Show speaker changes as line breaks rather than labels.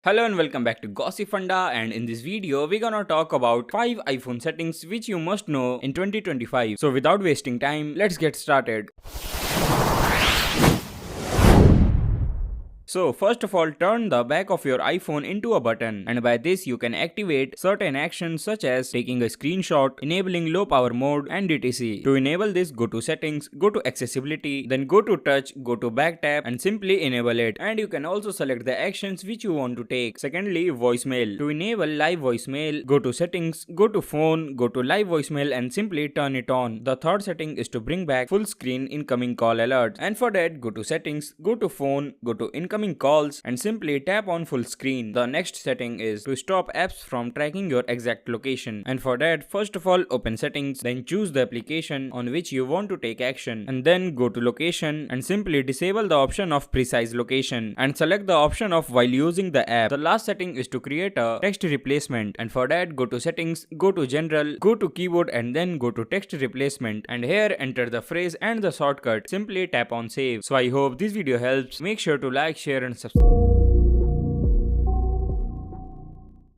Hello and welcome back to Gossipfunda, and in this video we're gonna talk about 5 iPhone settings which you must know in 2025. So without wasting time, let's get started. So first of all, turn the back of your iPhone into a button, and by this you can activate certain actions such as taking a screenshot, enabling low power mode and etc. To enable this, go to settings, go to accessibility, then go to touch, go to back tap and simply enable it. And you can also select the actions which you want to take. Secondly, voicemail. To enable live voicemail, go to settings, go to phone, go to live voicemail and simply turn it on. The third setting is to bring back full screen incoming call alerts, and for that go to settings, go to phone, go to incoming calls and simply tap on full screen. The next setting is to stop apps from tracking your exact location, and for that first of all open settings, then choose the application on which you want to take action, and then go to location and simply disable the option of precise location and select the option of while using the app. The last setting is to create a text replacement, and for that go to settings, go to general, go to keyboard and then go to text replacement, and here enter the phrase and the shortcut. Simply tap on save. So I hope this video helps. Make sure to like, share and subscribe.